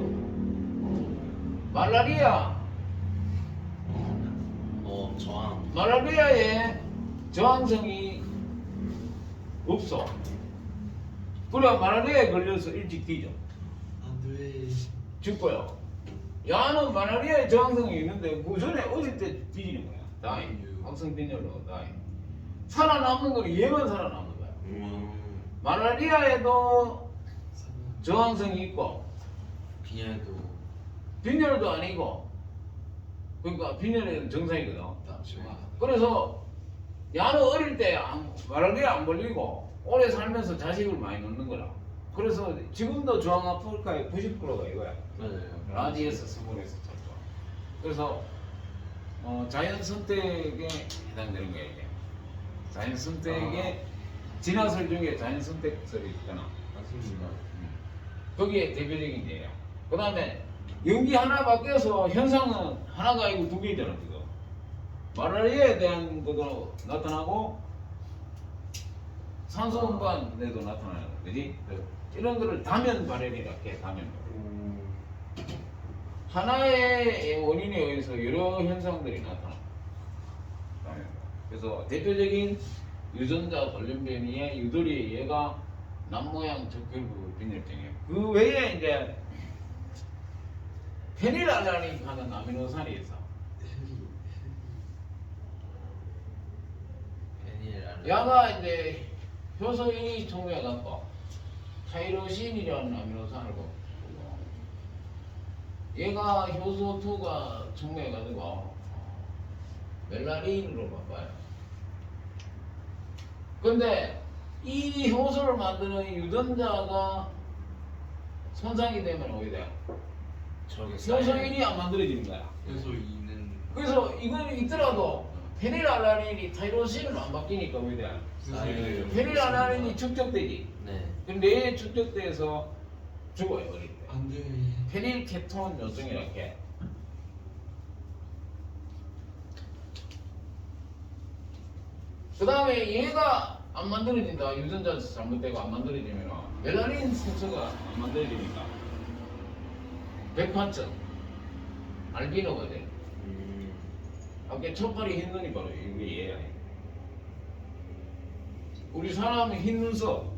S2: 말라리아.
S3: 저항.
S2: 말라리아에 저항성이 없어. 그래 말라리아에 걸려서 일찍 뒤져.
S1: 안돼.
S2: 죽고요. 야는 말라리아에 저항성이 있는데 그 전에 어릴 때 뒤지는 거야. 다이. 확성 빈혈로 다이. 살아남는 건 얘만 살아남는 거야. 말라리아에도 저항성이 있고 빈혈도 아니고 그러니까 빈혈은 정상이거든. 그래서 야는 어릴 때 말라리아 안 걸리고 오래 살면서 자식을 많이 낳는 거라. 그래서 지금도 중앙 아프리카의 90%가 이거야.
S3: 맞아요.
S2: 라디에서 스몰에서 찾죠. 그래서 자연 선택에 해당되는 거예요. 이게. 자연 선택에 진화설 중에 자연 선택설이 있잖아.
S1: 맞습니다.
S2: 거기에 대표적인 예요. 그 다음에 연기 하나 바뀌어서 현상은 하나가 아니고 2개잖아 지금. 말라리아에 대한 것도 나타나고 산소 운반에도 나타나요. 그지? 이런 거를 다면 발현이라 해. 다면 하나의 원인에 의해서 여러 현상들이 나타나. 그래서 대표적인 유전자 돌연변이의 유도리의 얘가 남모양 적혈구 빈혈증이에요. 그 외에 이제 페닐알라닌 하는 아미노산이 있어. 야가 이제 효소인이 촉매해갖고 타이로신이라는 아미노산을 보고 얘가 효소2가 촉매해가지고 멜라닌으로 바꿔요. 근데 이 효소를 만드는 유전자가 손상이 되면 어떻게 돼요? 효소인이 안 만들어지는 거야. 그래서 이건 있더라도 페닐알라닌이 타이로신으로 안 바뀌니까 어떻게 돼요? 페닐알라닌이 축적되지.
S3: 네.
S2: 근데 뇌에 축적돼서 죽어요 어릴 때.
S1: 안돼.
S2: 페닐케톤 요증이라고 해. 그 다음에 얘가 안 만들어진다. 유전자 잘못되고 안 만들어지면 멜라닌 색소가 안 만들어지니까 백화점 알비노가 돼.
S3: 음.
S2: 아까 첫발이 흰 눈이 바로 이게 얘야. 우리 사람이 흰 눈썹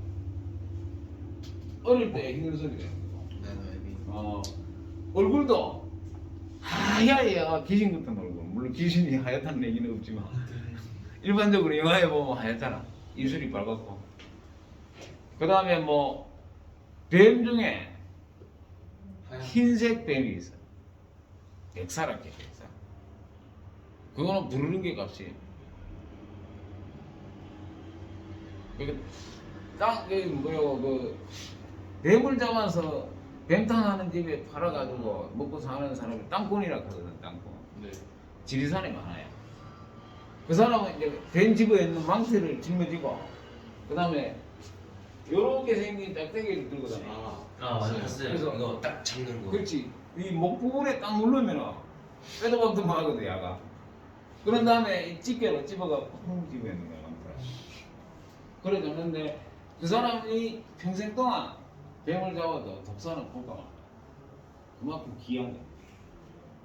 S2: 어릴 때 흰 눈썹이 되는 거. 얼굴도 하얘야 귀신 같은 얼굴. 물론 귀신이 하얗다는 얘기는 없지만 일반적으로 영화에 보면 하얗잖아. 입술이 빨갛고. 그 다음에 뭐 뱀 중에 흰색 뱀이 있어. 백사라게 백사. 그거는 부르는 게 값이에요. 그 뱀을 잡아서 뱀탕 하는 집에 팔아가지고 먹고 사는 사람이 땅꾼이라 하거든. 땅꾼.
S1: 네.
S2: 지리산에 많아요. 그 사람은 이제 뱀 집에 있는 망태를 짊어지고 그 다음에 요렇게 생긴 짝대기를 들고 다녀.
S3: 맞아 봤어요.
S2: 그래서-
S3: 이거 딱 잡는 거.
S2: 그렇지. 이 목부분에 딱 누르면은 빼도 박도 하거든 야가. 그런 다음에 이 집게로 집어가 펑 집어 있는 거야 망태를. 그래 줬는데 그 사람이 평생 동안 뱀을 잡아도 독사는 볼까 말까. 그만큼 귀한 거.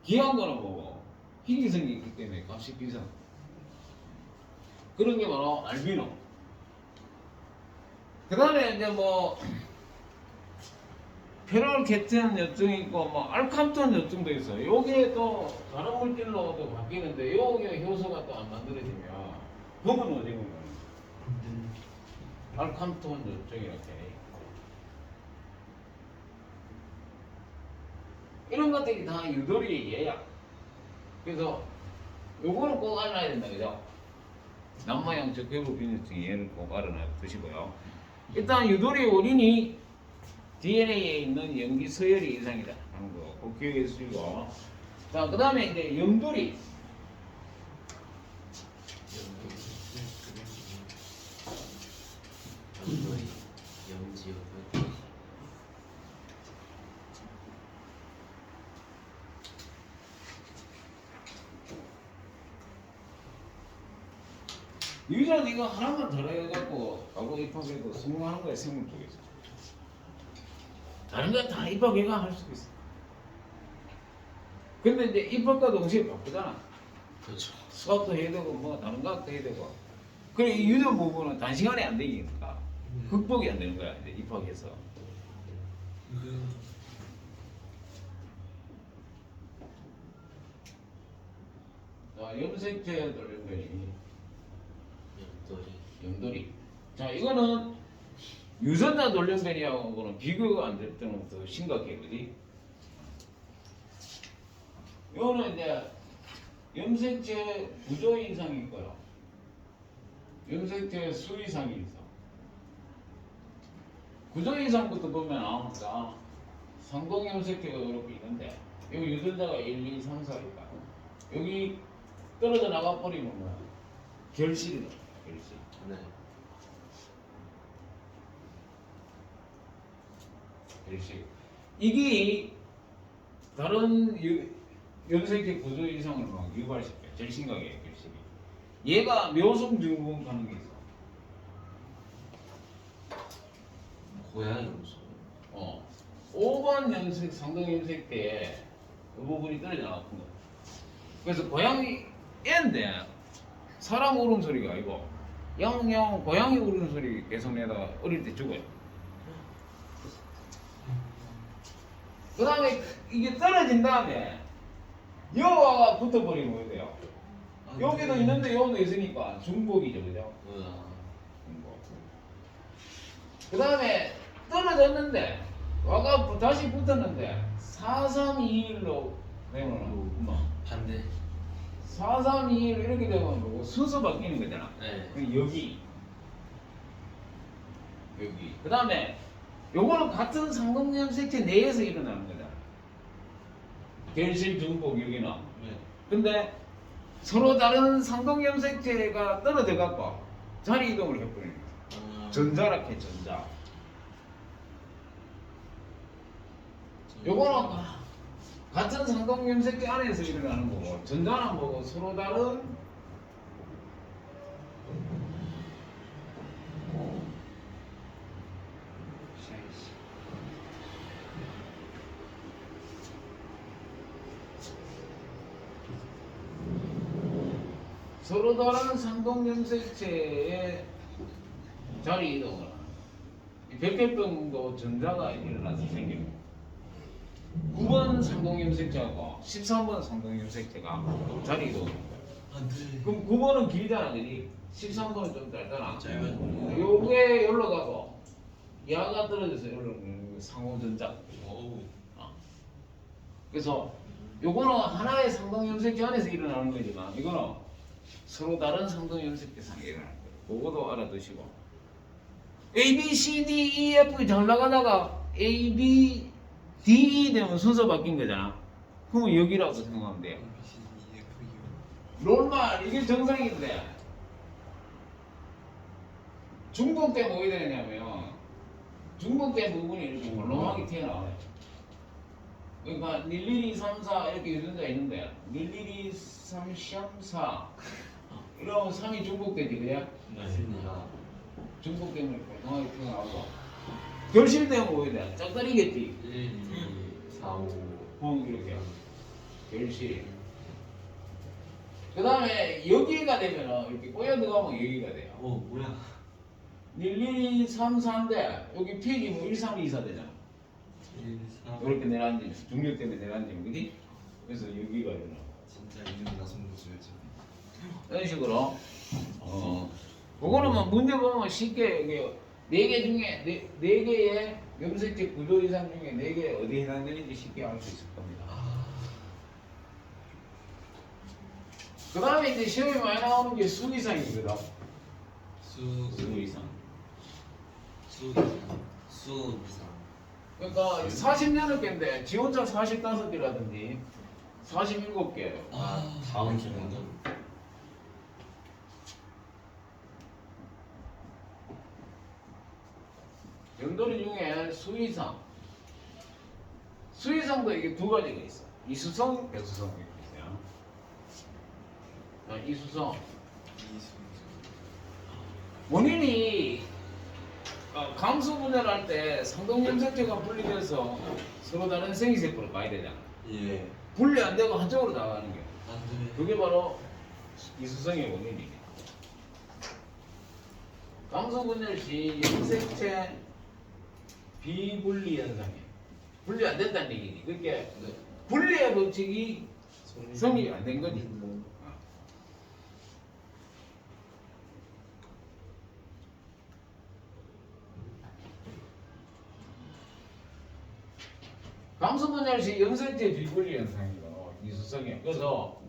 S2: 귀한 거는 뭐고 희귀성이 있기 때문에 값이 비싸. 그런 게 바로 알비노. 그 다음에 이제 뭐 페롤케틴 요증이 있고 뭐 알캄톤 요증도 있어요. 요게 또 다른 물질로 또 바뀌는데 요게 효소가 또 안 만들어지면 그건 어디 보면 알캄톤 요증 이렇게 이런 것들이 다 유돌이 얘야. 그래서 요거는 꼭 알아야 된다 그죠? 남모양적 괴부빈혈증 얘는 꼭 알아놔 두시고요. 일단 유돌이 원인이 DNA에 있는 염기 서열이 이상이다 하는 거 꼭 기억해 주시고. 자, 그 다음에 이제 염돌이.
S3: 염지요.
S2: 유전 이거 하나만 더 해갖고 과거 입학해도 성공하는 거야 생물 쪽에서. 다른 건 다 입학해가 할 수 있어. 근데 이제 입학과 동시에 바쁘잖아.
S3: 그렇죠.
S2: 수학도 해야 되고 뭐 다른 과학도 해야 되고. 그래 이 유전 부분은 단시간에 안 되니까 극복이 안 되는 거야 이제 입학해서. 자, 염색체 돌연변이. 염돌이. 자, 이거는 유전자 돌연변이하고는 비교가 안 될 때는 더 심각해, 그지? 이거는 이제 염색체 구조 이상이 있고요. 염색체 수 이상이 있어. 구조 이상부터 보면 자, 상동 염색체가 이렇게 있는데 여기 유전자가 1, 2, 3, 4니까 여기 떨어져 나가 버리면 뭐야? 결실이다. 결실.
S3: 네.
S2: 결실. 이게 다른 염색체 구조 이상을 막 유발시켜. 제일 심각해 결실이. 얘가 묘성 증후군 가는 게 있어.
S3: 고양이 무슨?
S2: 5번 염색 상동 염색 때이 부분이 떨어져 나갔던 거. 그래서 고양이 애인데 사람 울음소리가 아니고 영영 고양이 울음소리 계속 내다가 어릴 때 죽어요. 그 다음에 이게 떨어진 다음에 여와가 붙어버리면 뭐 돼요? 여기도 있는데 여기도 있으니까 중복이죠, 그죠? 중복. 그 다음에 떨어졌는데 와가 다시 붙었는데 4321로 되면 뭐
S3: 반대.
S2: 4321 이렇게 되면 뭐 순서 바뀌는 거잖아.
S3: 네.
S2: 그럼 여기 그 다음에 요거는 같은 상동염색체 내에서 일어나는 거잖아. 결실 중복 여기는.
S1: 네.
S2: 근데 서로 다른 상동염색체가 떨어져 갖고 자리 이동을 해버리는 거야. 전자라케 전자. 요거는 같은 상동염색체 안에서 일어나는 거고 전자는 뭐고 서로 다른 서로 다른 상동염색체의 자리 이동을 하는 백혈병도 전자가 일어나서 생깁니다. 9번 상동염색체하고 13번 상동염색체가 자리 이동합니다.
S1: 안돼.
S2: 그럼 9번은 길잖아, 그지? 13번은 좀 짧잖아.
S1: 짧아요.
S2: 요게 올라가고 야가 떨어져서 올라가는 상호전자.
S1: 어우.
S2: 그래서 요거는 하나의 상동염색체 안에서 일어나는 거지만 이거는 서로 다른 상동염색체 상에 일어나는 거예요. 그거도 알아두시고 A, B, C, D, E, F 잘 나가다가 A, B, D, E 되면 순서 바뀐 거잖아. 그러면 여기라고 생각하면 돼요. 롤말 이게 정상인데 중복 때 뭐가 되냐면 중복된 부분이 이렇게 물렁하게 튀어나와요. 그러니까 1, 2, 3, 4 이렇게 유전자 있는데 1, 2, 3, 4 이러면 3이 중복되지 그냥?
S1: 맞습니다.
S2: 중복되면 물렁하게 튀어나오고 결실되면 뭐가 돼? 짝다리겠지?
S1: 1, 2, 4, 5.
S2: 이렇게 결실 그 다음에 여기가 되면 이렇게 꼬여 들어가면 여기가 돼요.
S1: 뭐야?
S2: 1, 2, 3, 4인데 여기 피해지 뭐 1, 3, 2, 4 되잖아.
S1: 1, 4.
S2: 이렇게 내려앉으면 중력 때문에 내려앉으면 그지? 그래서 여기가 일어나.
S1: 진짜 이름 나성도수였죠.
S2: 이런 식으로 그거는 뭐 문제 보면 쉽게 여기 4개 중에 4개의 염색체 구조 이상 중에 4개 어디에 해당되는지 쉽게 알 수 있을 겁니다. 그 다음에 이제 시험에 많이 나오는 게 수 이상이거든. 수 이상.
S3: 수 이상.
S2: 그러니까 40년역인데 지 혼자 45개라든지 47개.
S3: 다음 질문은
S2: 연돌이 중에 수이상. 수이상도 이게 두 가지가 있어. 이수성, 배수성 이렇게 있어요. 자, 이수성. 원인이 감수 분열할 때 상동염색체가 분리돼서 서로 다른 생기세포로 가야 되잖아.
S1: 예.
S2: 분리 안 되고 한쪽으로 나가는 게.
S1: 안돼.
S2: 그게 바로 이수성의 원인이에요. 감수 분열 시 염색체 비분리 현상이에요. 분리 안 된다는 얘기지. 그게 분리의 법칙이 성립이 안 된 거지. 감수 분열 시 염색체 비분리 현상이고 이수성이에요. 그래서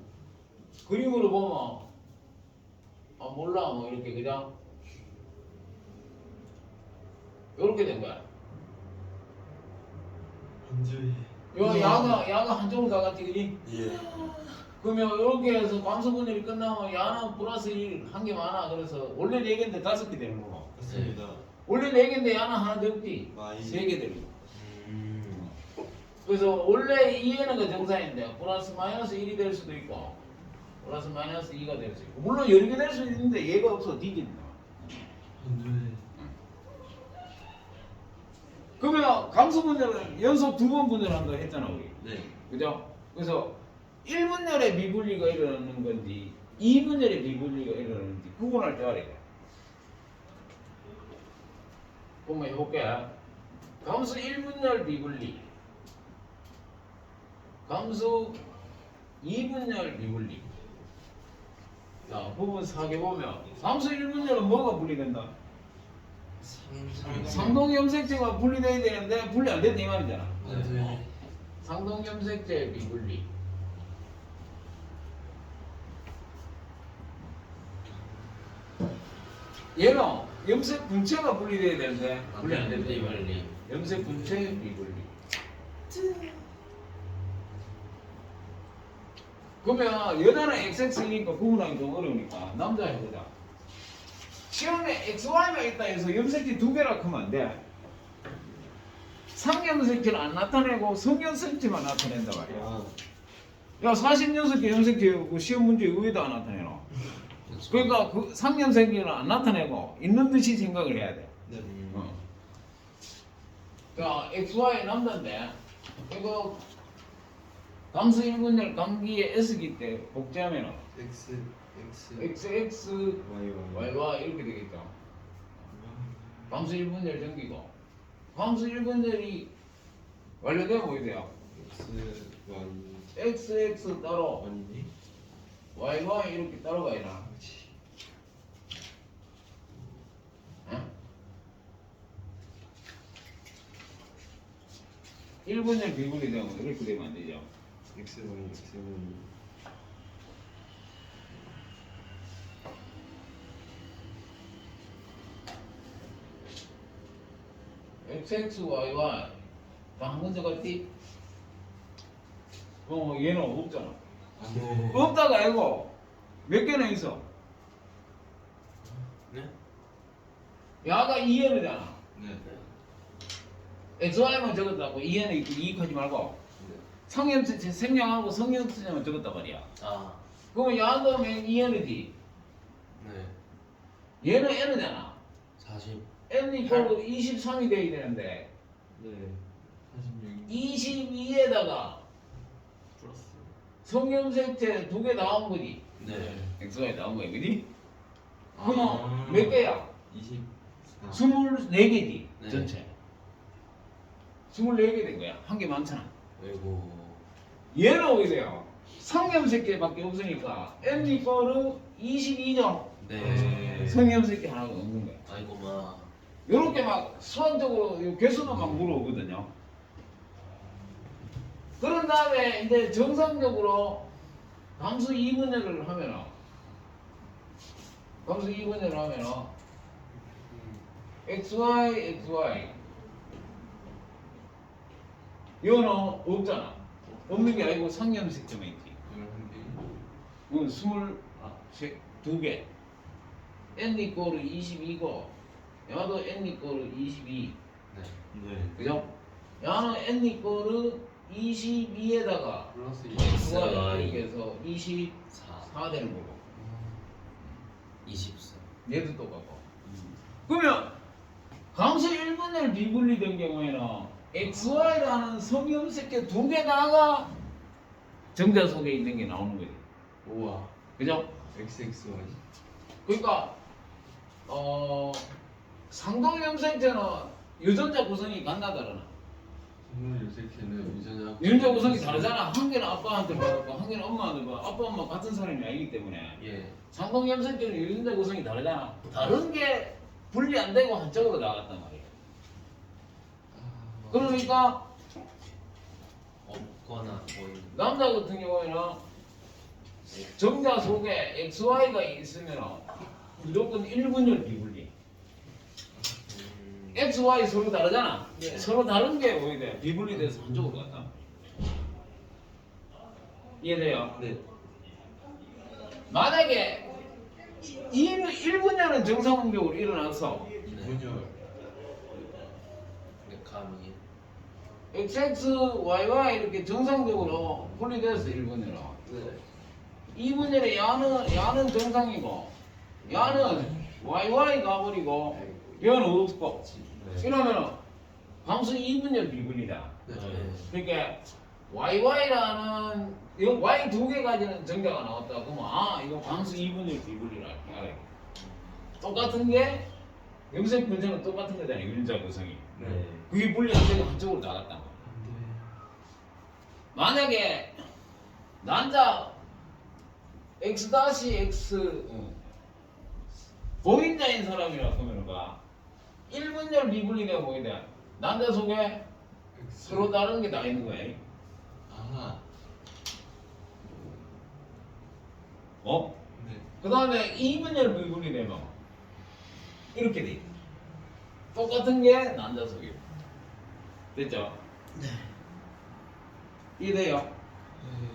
S2: 그림으로 보면 몰라 뭐 이렇게 그냥 이렇게 된 거야.
S1: 안돼.
S2: 요 야가 한쪽으로 가갔지 그지?
S1: 예.
S2: 그러면 이렇게 해서 감수 분열이 끝나면 야는 플러스 1 한 개 많아. 그래서 원래 4개인데 5개 되는 거고.
S1: 맞습니다.
S2: 원래 4개인데 야는 하나 더 없지.
S1: 많이.
S2: 3개 되는 거. 그래서 원래 2에는 그 정상인데 플러스 마이너스 1이 될 수도 있고 플러스 마이너스 2가 될 수 있고 물론 여러 개 될 수도 있는데 얘가 없어 뒤진다.
S1: 안돼.
S2: 그러면 감수 분열은 연속 2번 분열한다고 했잖아 우리.
S1: 네.
S2: 그죠? 그래서 1분열의 미분리가 일어나는 건지 2분열의 미분리가 일어나는지 구분할 줄 알아야 돼. 한번 해볼게. 감수 1분열 미분리, 감수 2분열 미분리. 자, 부분 4개 보면 감수 1분열은 뭐가 분리된다? 상동염색체가 분리돼야 되는데 분리 안 된다 이 말이잖아.
S1: 안돼.
S2: 상동염색체 미분리. 얘는 염색 분체가 분리돼야 되는데 분리 안 된다 이 말이야. 염색 분체 미분리. 그러면 여자는 XX이니까 구분하기 좀 어려우니까 남자 해보자. 시험에 XY가 있다 해서 염색체 2개라 하면 안 돼. 상염색체를 안 나타내고 성염색체만 나타낸다 말이야. 야 46개 염색체 그 시험 문제 의외도 안 나타내노. 그러니까 그 상염색체는 안 나타내고 있는 듯이 생각을 해야 돼.
S1: 네.
S2: 야 XY 남자인데 이거 감수 1분열 감기의 S기 때 복제하면
S1: X
S2: XX YY 이렇게 되겠죠. 감수 1분열 전기고 감수 1분열이 완료되면 뭐 돼요? XX 따로
S1: 아니니?
S2: YY 이렇게 따로 가야나. 응? 1분열 비분이 되면 이렇게 되면 안 되죠.
S1: X는
S2: XXYY 다한 문제 같지? 얘는 없잖아. 없다가 아니고 몇 개나 있어?
S3: 네?
S2: 야가 2n이잖아.
S1: 네.
S2: XY만 적었다고 2n에 있고 이익하지 말고 성형체 생략하고 성형체만 적었단 말이야.
S3: 아,
S2: 그러면 야도 맨 2n이지.
S3: 네.
S2: 얘는 n이잖아.
S3: 40.
S2: n이 꼭 23이 돼야 되는데
S1: 네. 46
S2: 22에다가
S1: 플러스.
S2: 성형색체 2개 나온 거지.
S3: 네.
S2: XY 나온 거야, 그지?
S1: 아.
S2: 그럼 몇 개야?
S1: 24.
S2: 24개지,
S3: 네.
S2: 전체. 24개 된 거야. 한 개 많잖아.
S3: 아이고.
S2: 얘는 어떻게 돼요? 성형색체밖에 없으니까 n 이거는 22점.
S3: 네.
S2: 성형색체 하나가 없는 거야.
S3: 아이고 마.
S2: 요렇게 막 수학적으로 요 개수만 막 물어오거든요. 그런 다음에 이제 정상적으로 감수 2분열을 하면은 감수 2분열을 하면은 XY 이거는 없잖아. 없는 게 아니고 상염색점에 있지.
S1: 11개.
S2: 이건 22개. n 이꼬르 22고 야도 n 이꼬르 22.
S3: 네.
S1: 네.
S2: 그죠? 야는 n 이꼬르 22에다가
S1: 플러스
S2: xy 이렇게 해서 24 되는 거고
S3: 24.
S2: 얘도 똑같고 그러면 감수 1분열 비분리된 경우에는 xy라는 성형색계 2개다가 정자 속에 있는 게 나오는 거지.
S1: 우와.
S2: 그죠?
S1: XXY.
S2: 그러니까 상동염색체는 유전자 구성이 같나다르나?
S1: 정말 요새는 유전자.
S2: 유전자 구성이 다르잖아. 한 개는 아빠한테 받았고 한 개는 엄마한테 받았고 아빠 엄마 같은 사람이 아니기 때문에
S3: 예.
S2: 상동염색체는 유전자 구성이 다르잖아. 다른 게 분리 안 되고 한쪽으로 나갔단 말이야. 그러니까
S3: 없거나 보이는.
S2: 남자 같은 경우에는 정자 속에 XY가 있으면 무조건 1분열 비분리. XY 서로 다르잖아.
S3: 네.
S2: 서로 다른 게 오게 돼. 비분리돼서 한쪽으로 갔다. 이해돼요?
S1: 네.
S2: 만약에 1분열은 정상적으로 일어나서
S1: 분열.
S3: 네, 감이.
S2: XX, YY 이렇게 정상적으로 분리돼서 1분열은
S1: 네.
S2: 2분열에 야는 정상이고 야는 YY 가버리고 얘는 없고
S1: 네.
S2: 이러면은 함수 2분열 비분이다.
S1: 네.
S2: 그러니까 YY라는 이 Y 2개 가지는 정자가 나왔다. 그러면 이거 함수 2분열 비분이라 알아요. 똑같은 게 염색 분자는 똑같은 거잖아요. 유전자 구성이.
S1: 네.
S2: 그게 분리 안 되고 한쪽으로 나갔다. 만약에 난자 X-X 보인자인 사람이라 그러면 봐 1분열 미분리가 뭐에 대한 난자 속에 서로 다른 게 다 있는 거야.
S1: 아. 네.
S2: 그 다음에 2분열 미분리 되면 이렇게 돼. 똑같은 게 난자 속에 됐죠?
S3: 네.
S2: 이해돼요?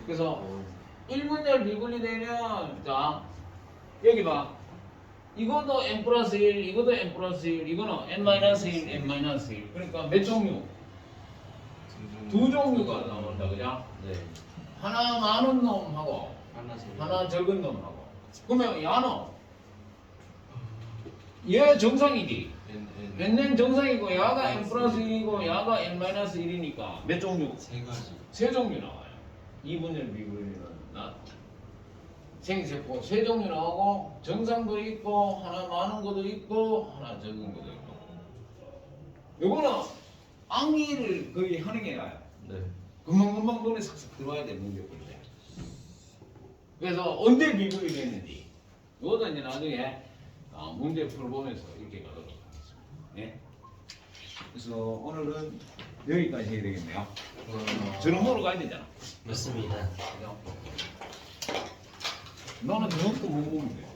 S2: 그래서
S3: 어.
S2: 1분열 미분리 되면 자 여기 봐 이것도 n 플러스 1 이것도 n 플러스 1 이거는 n 마이너스 1 n 마이너스 1 그러니까 몇 종류? 두 종류가 나온다 그죠?
S3: 네.
S2: 하나 많은 놈하고 하나 적은 놈하고 그러면 야는 얘 정상이지 n은 정상이고 야가 n 플러스 1이고 야가 n 마이너스 1이니까 몇 종류?
S1: 세 가지.
S2: 세 종류 나와요. 2분열 미분율은 생세포 세 종류 나오고 정상도 있고 하나 많은 것도 있고 하나 적은 것도 있고. 요거는 암기를 거의 하는 게 나아요.
S1: 네.
S2: 금방금방 눈에 싹싹 들어와야 돼 문제 볼 때. 그래서 언제 미분이 됐는지 이것도 이제 나중에 문제 풀어보면서 이렇게 가도록 하겠습니다. 예. 그래서 오늘은 여기까지 해야 되겠네요. 저녁 먹으러 가야 되잖아.
S3: 맞습니다.
S2: 그죠? 너는 저녁도 못 먹으면 돼.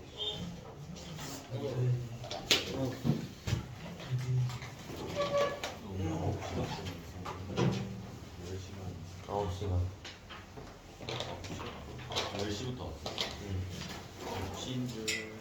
S1: 너무
S3: 9시간.
S1: 10시부터 9시인 줄.